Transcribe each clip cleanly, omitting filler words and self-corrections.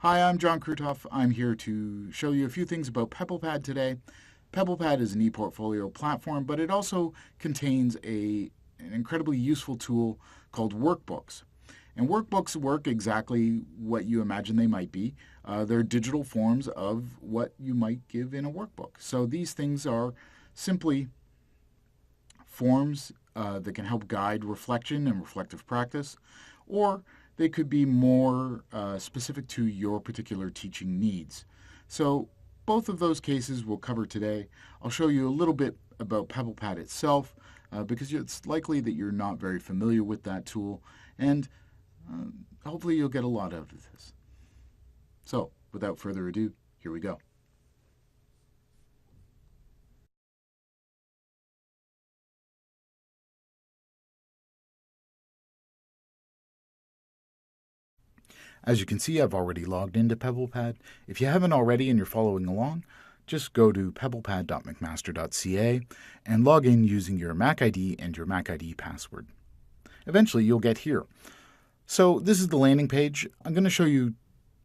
Hi, I'm John Krutoff. I'm here to show you a few things about PebblePad today. PebblePad is an e-portfolio platform, but it also contains an incredibly useful tool called Workbooks. And workbooks work exactly what you imagine they might be. They're digital forms of what you might give in a workbook. So these things are simply forms that can help guide reflection and reflective practice, or they could be more specific to your particular teaching needs. So both of those cases we'll cover today. I'll show you a little bit about PebblePad itself because it's likely that you're not very familiar with that tool, and hopefully you'll get a lot out of this. So without further ado, here we go. As you can see, I've already logged into PebblePad. If you haven't already and you're following along, just go to pebblepad.mcmaster.ca and log in using your Mac ID and your Mac ID password. Eventually, you'll get here. So this is the landing page. I'm going to show you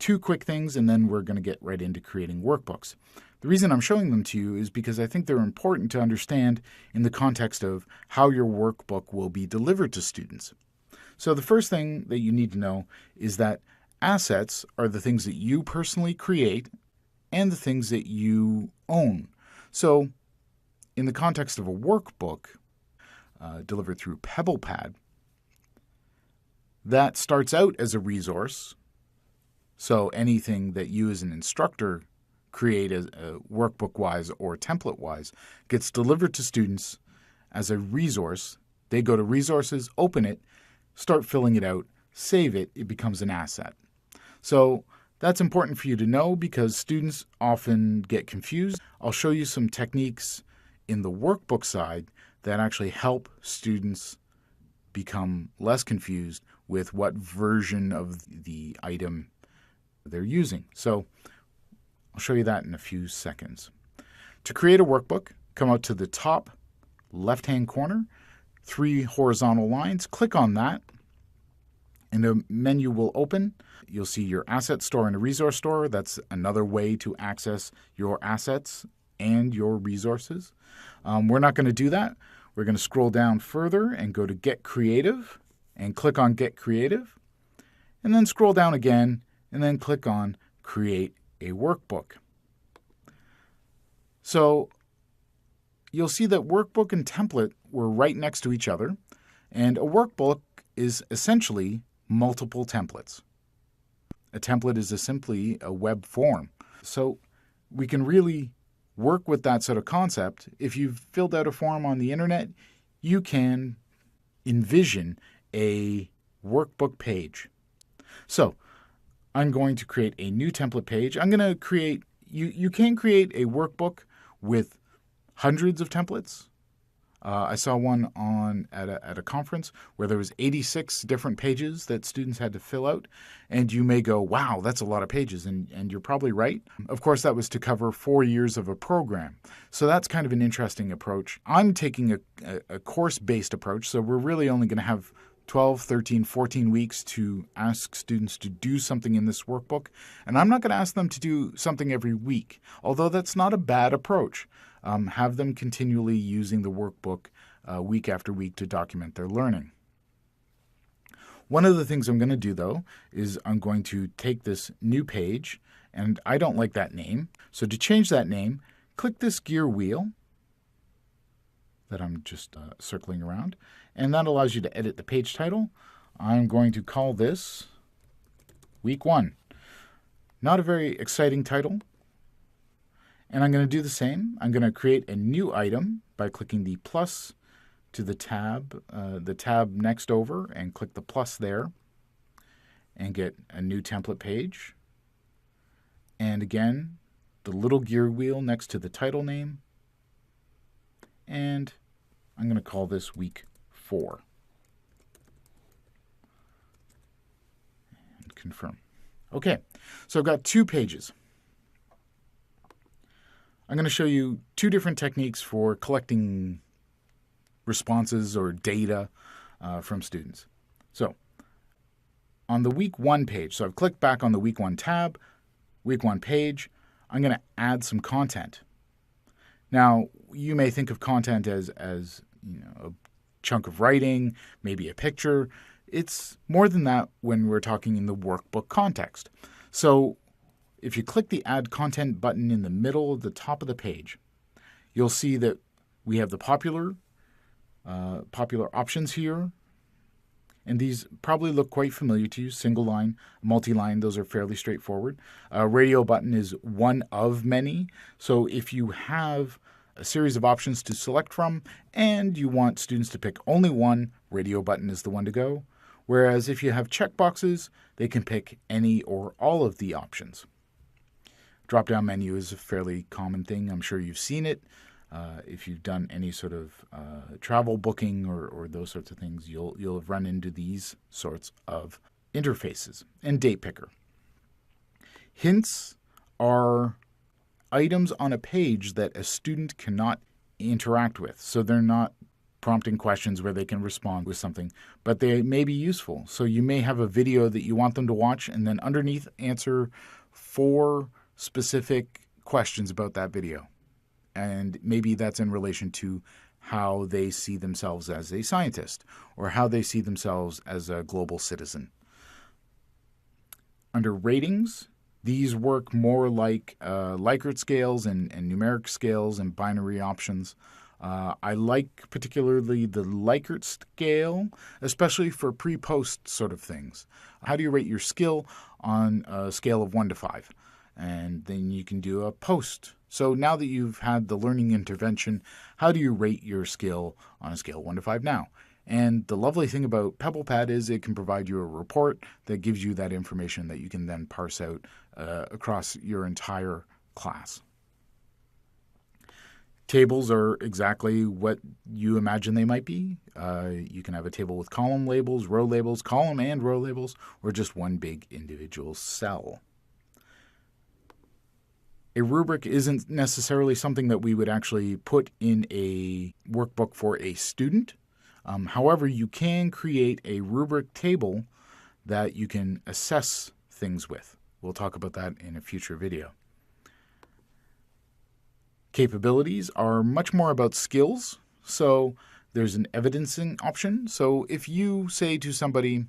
two quick things, and then we're going to get right into creating workbooks. The reason I'm showing them to you is because I think they're important to understand in the context of how your workbook will be delivered to students. So the first thing that you need to know is that assets are the things that you personally create and the things that you own. So in the context of a workbook delivered through PebblePad, that starts out as a resource. So anything that you as an instructor create as workbook-wise or template-wise gets delivered to students as a resource. They go to resources, open it, start filling it out, save it, it becomes an asset. So that's important for you to know because students often get confused. I'll show you some techniques in the workbook side that actually help students become less confused with what version of the item they're using. So I'll show you that in a few seconds. To create a workbook, come out to the top left-hand corner, 3 horizontal lines, click on that, and a menu will open. You'll see your asset store and a resource store. That's another way to access your assets and your resources. We're not going to do that. We're going to scroll down further and go to Get Creative and click on Get Creative, and then scroll down again and then click on Create a Workbook. So you'll see that workbook and template were right next to each other, and a workbook is essentially multiple templates. A template is simply a web form. So we can really work with that sort of concept. If you've filled out a form on the internet, you can envision a workbook page. So I'm going to create a new template page. I'm going to create, you can create a workbook with hundreds of templates. I saw one at a conference where there was 86 different pages that students had to fill out. And you may go, wow, that's a lot of pages. And you're probably right. Of course, that was to cover 4 years of a program. So that's kind of an interesting approach. I'm taking a course-based approach. So we're really only going to have 12, 13, 14 weeks to ask students to do something in this workbook. And I'm not going to ask them to do something every week, although that's not a bad approach. Have them continually using the workbook week after week to document their learning. One of the things I'm going to do, though, is I'm going to take this new page, and I don't like that name. So to change that name, click this gear wheel that I'm just circling around, and that allows you to edit the page title. I'm going to call this Week 1. Not a very exciting title. And I'm going to do the same. I'm going to create a new item by clicking the plus to the tab next over, and click the plus there, and get a new template page. And again, the little gear wheel next to the title name. And I'm going to call this Week 4. And confirm. Okay, so I've got 2 pages. I'm going to show you 2 different techniques for collecting responses or data from students. So On the week 1 page, so I've clicked back on the week 1 tab, week 1 page, I'm going to add some content. Now, you may think of content as a chunk of writing, maybe a picture. It's more than that when we're talking in the workbook context. So if you click the Add Content button in the middle of the top of the page, you'll see that we have the popular options here. And these probably look quite familiar to you. Single line, multi-line, those are fairly straightforward. Radio button is one of many. So if you have a series of options to select from and you want students to pick only one, radio button is the one to go. Whereas if you have checkboxes, they can pick any or all of the options. Drop-down menu is a fairly common thing. I'm sure you've seen it. If you've done any sort of travel booking or those sorts of things, you'll have run into these sorts of interfaces. And date picker. Hints are items on a page that a student cannot interact with. So they're not prompting questions where they can respond with something, but they may be useful. So you may have a video that you want them to watch and then underneath answer 4 specific questions about that video. And maybe that's in relation to how they see themselves as a scientist or how they see themselves as a global citizen. Under ratings, these work more like Likert scales and numeric scales and binary options. I like particularly the Likert scale, especially for pre-post sort of things. How do you rate your skill on a scale of 1 to 5? And then you can do a post. So now that you've had the learning intervention, how do you rate your skill on a scale of 1 to 5 now? And the lovely thing about PebblePad is it can provide you a report that gives you that information that you can then parse out across your entire class. Tables are exactly what you imagine they might be. You can have a table with column labels, row labels, column and row labels, or just one big individual cell. A rubric isn't necessarily something that we would actually put in a workbook for a student. However, you can create a rubric table that you can assess things with. We'll talk about that in a future video. Capabilities are much more about skills. So there's an evidencing option. So if you say to somebody,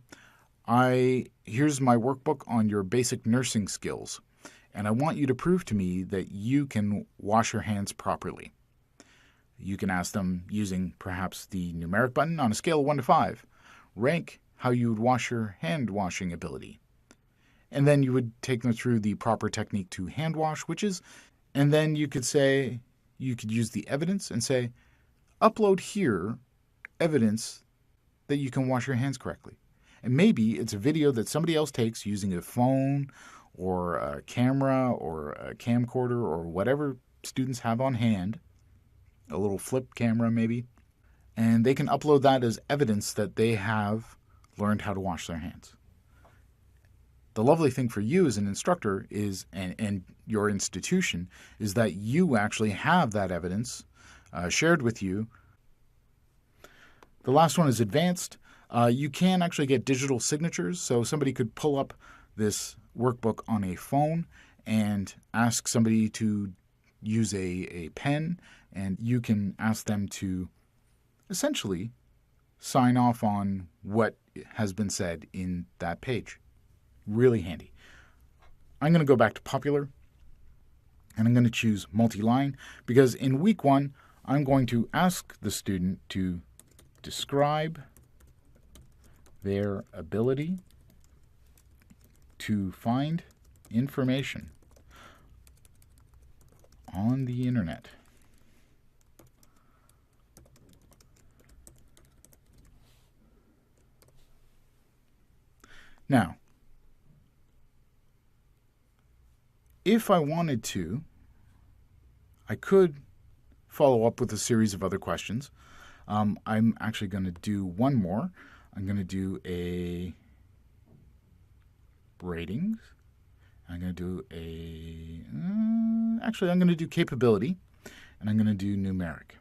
here's my workbook on your basic nursing skills, and I want you to prove to me that you can wash your hands properly. You can ask them using perhaps the numeric button on a scale of 1 to 5. Rank how you would wash your hand washing ability. And then you would take them through the proper technique to hand wash, and then you could use the evidence and say, upload here evidence that you can wash your hands correctly. And maybe it's a video that somebody else takes using a phone or a camera or a camcorder or whatever students have on hand, a little flip camera maybe, and they can upload that as evidence that they have learned how to wash their hands. The lovely thing for you as an instructor is, and your institution, is that you actually have that evidence shared with you. The last one is advanced. You can actually get digital signatures, so somebody could pull up this workbook on a phone and ask somebody to use a pen, and you can ask them to essentially sign off on what has been said in that page. Really handy. I'm going to go back to popular, and I'm going to choose multi-line, because in week 1, I'm going to ask the student to describe their ability to find information on the internet. Now, if I wanted to, I could follow up with a series of other questions. I'm actually going to do one more. I'm going to do a ratings. I'm going to do I'm going to do capability, and I'm going to do numeric.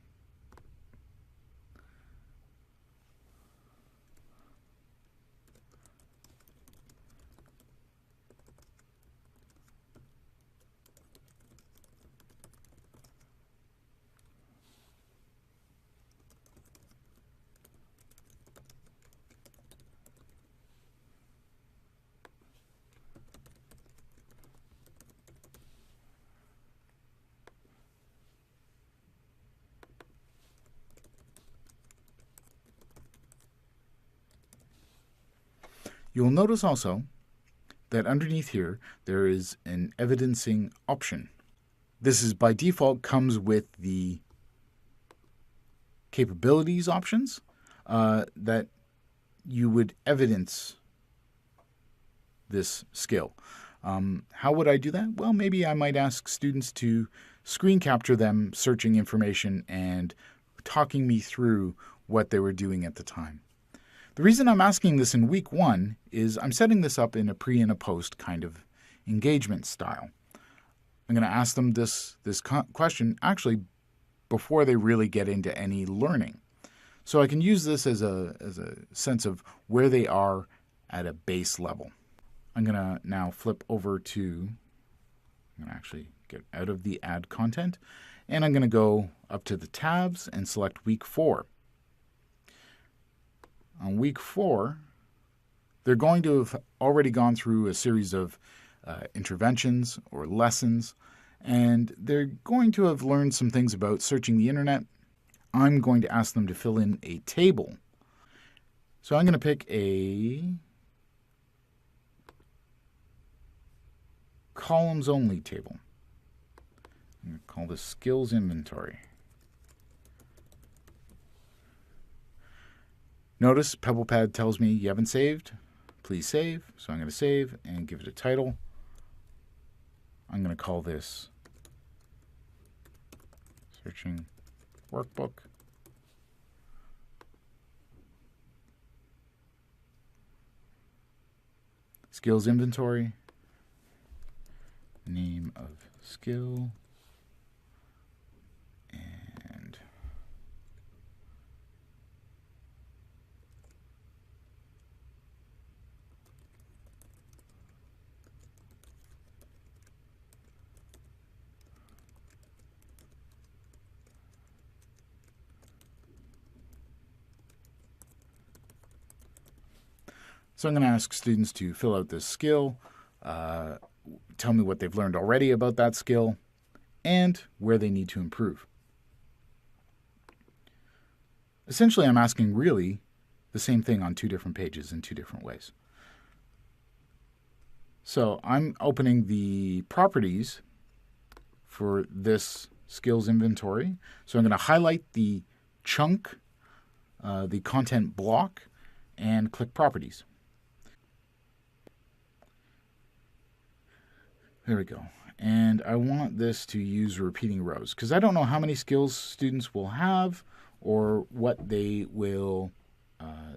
You'll notice also that underneath here there is an evidencing option. This is by default comes with the capabilities options that you would evidence this skill. How would I do that? Well, maybe I might ask students to screen capture them searching information and talking me through what they were doing at the time. The reason I'm asking this in week 1 is I'm setting this up in a pre and a post kind of engagement style. I'm going to ask them this question actually before they really get into any learning. So I can use this as a sense of where they are at a base level. I'm going to now flip over to, I'm going to actually get out of the add content, and I'm going to go up to the tabs and select week 4. On week 4, they're going to have already gone through a series of interventions or lessons, and they're going to have learned some things about searching the internet. I'm going to ask them to fill in a table. So I'm going to pick a columns only table. I'm going to call this skills inventory. Notice PebblePad tells me you haven't saved. Please save. So I'm going to save and give it a title. I'm going to call this Searching Workbook. Skills inventory. Name of skill. And so I'm going to ask students to fill out this skill, tell me what they've learned already about that skill, and where they need to improve. Essentially, I'm asking really the same thing on 2 different pages in 2 different ways. So I'm opening the properties for this skills inventory. So I'm going to highlight the chunk, the content block, and click Properties. There we go. And I want this to use repeating rows because I don't know how many skills students will have or what they will,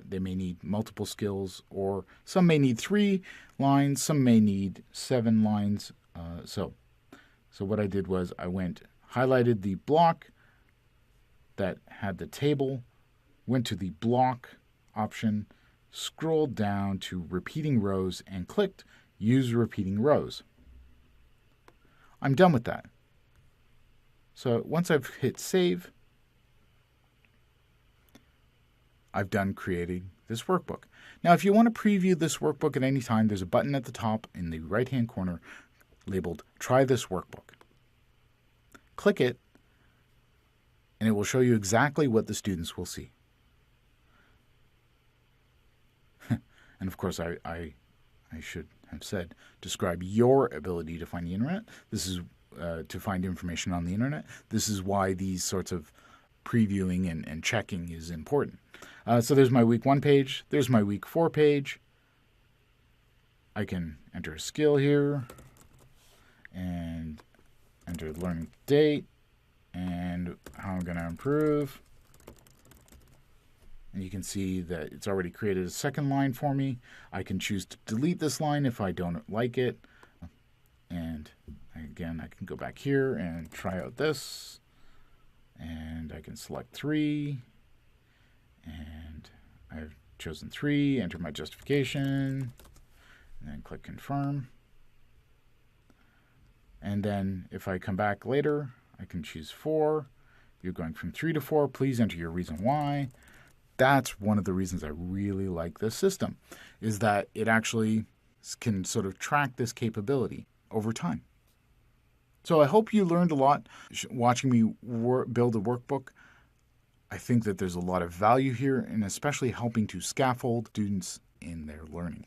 they may need multiple skills, or some may need 3 lines, some may need 7 lines. So what I did was I highlighted the block that had the table, went to the block option, scrolled down to repeating rows, and clicked Use Repeating Rows. I'm done with that. So once I've hit save, I've done creating this workbook. Now, if you want to preview this workbook at any time, there's a button at the top in the right-hand corner labeled Try This Workbook. Click it, and it will show you exactly what the students will see. And of course, I should have said, describe your ability to find the internet. This is to find information on the internet. This is why these sorts of previewing and checking is important. So there's my week 1 page. There's my week 4 page. I can enter a skill here and enter the learning date and how I'm going to improve. And you can see that it's already created a second line for me. I can choose to delete this line if I don't like it. And again, I can go back here and try out this. And I can select 3. And I've chosen 3, enter my justification, and then click Confirm. And then if I come back later, I can choose 4. You're going from 3 to 4. Please enter your reason why. That's one of the reasons I really like this system, is that it actually can sort of track this capability over time. So I hope you learned a lot watching me build a workbook. I think that there's a lot of value here, and especially helping to scaffold students in their learning.